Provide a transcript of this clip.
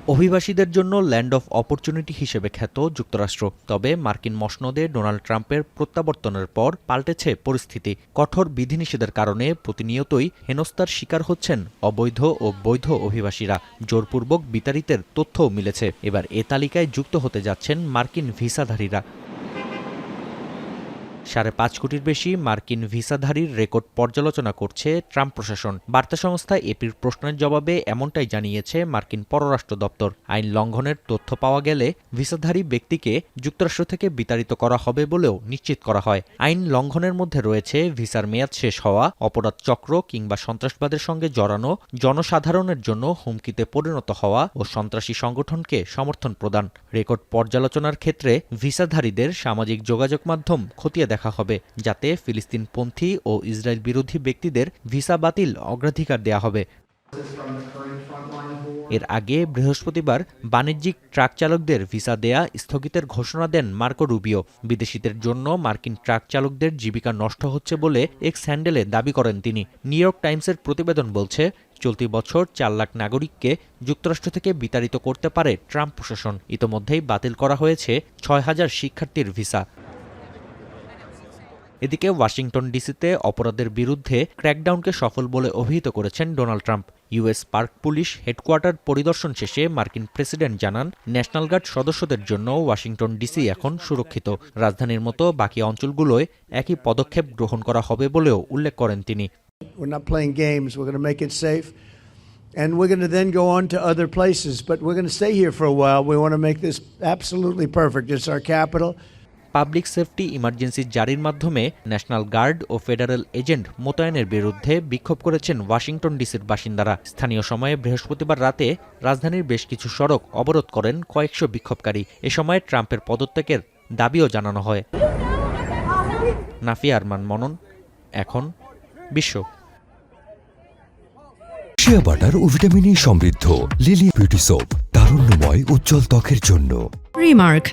অভিবাসীদের জন্য land of opportunity হিসেবে খ্যাত যুক্তরাষ্ট্র। তবে মার্কিন মসনদে ডোনাল্ড ট্রাম্পের প্রত্যাবর্তনের পর পাল্টেছে পরিস্থিতি। কঠোর বিধিনিষেধের কারণে প্রতিনিয়তই হেনস্থার শিকার হচ্ছেন অবৈধ ও বৈধ অভিবাসীরা। জোরপূর্বক বিতাড়িতের তথ্যও মিলেছে। এবার এ তালিকায় যুক্ত হতে যাচ্ছেন মার্কিন ভিসাধারীরা। ৫.৫ কোটির বেশি মার্কিন ভিসাধারীর রেকর্ড পর্যালোচনা করছে ট্রাম্প প্রশাসন। বার্তা সংস্থা এপির প্রশ্নের জবাবে এমনটাই জানিয়েছে মার্কিন পররাষ্ট্র দপ্তর। আইন লঙ্ঘনের তথ্য পাওয়া গেলে ভিসাধারী ব্যক্তিকে যুক্তরাষ্ট্র থেকে বিতাড়িত করা হবে বলেও নিশ্চিত করা হয়। আইন লঙ্ঘনের মধ্যে রয়েছে ভিসার মেয়াদ শেষ হওয়া, অপরাধ চক্র কিংবা সন্ত্রাসবাদের সঙ্গে জড়ানো, জনসাধারণের জন্য হুমকিতে পরিণত হওয়া ও সন্ত্রাসী সংগঠনকে সমর্থন প্রদান। রেকর্ড পর্যালোচনার ক্ষেত্রে ভিসাধারীদের সামাজিক যোগাযোগ মাধ্যম খতিয়ে দেখা হবে, যাতে ফিলিস্তিনপন্থী ও ইসরায়েল বিরোধী ব্যক্তিদের ভিসা বাতিল অগ্রাধিকার দেয়া হবে। এর আগে বৃহস্পতিবার বাণিজ্যিক ট্রাক চালকদের ভিসা দেয়া স্থগিতের ঘোষণা দেন মার্কো রুবিও। বিদেশিদের জন্য মার্কিন ট্রাক চালকদের জীবিকা নষ্ট হচ্ছে বলে এক্স হ্যান্ডেলে দাবি করেন তিনি। নিউ ইয়র্ক টাইমসের প্রতিবেদন বলছে, চলতি বছর ৪ লাখ নাগরিককে যুক্তরাষ্ট্র থেকে বিতাড়িত করতে পারে ট্রাম্প প্রশাসন। ইতোমধ্যেই বাতিল করা হয়েছে ৬,০০০ শিক্ষার্থীর ভিসা। এদিকে ওয়াশিংটন ডিসিতে অপরাধের বিরুদ্ধে ক্র্যাকডাউনকে সফল বলে অভিহিত করেছেন Donald Trump. US park police headquarter পরিদর্শন শেষে মার্কিন প্রেসিডেন্ট জানান, ন্যাশনাল গার্ড সদস্যদের জন্য ওয়াশিংটন ডিসি এখন সুরক্ষিত। রাজধানীর মতো বাকি অঞ্চলগুলোয় একই পদক্ষেপ গ্রহণ করা হবে বলেও উল্লেখ করেন তিনি। And we're going to then go on to other places, but we're going to stay here for a while. We want to make this absolutely perfect. It's our capital. Public safety emergency জারির মাধ্যমে national guard ও federal agent মোতায়েনের বিরুদ্ধে বিক্ষোভ করেছেন Washington ডিসির বাসিন্দারা। স্থানীয় সময়ে বৃহস্পতিবার রাতে রাজধানীর বেশ কিছু সড়ক অবরোধ করেন কয়েকশো বিক্ষোভকারী। এ সময় ট্রাম্পের পদত্যাগের দাবিও জানানো হয়। নাফিয়া আরমান মনন, এখন বিশ্ব। শিয়া বাটার ও ভিটামিন ই সমৃদ্ধ লিলি বিউটি সোপ, তারুণ্যময় উজ্জ্বল ত্বকের জন্য। রিমার্ক,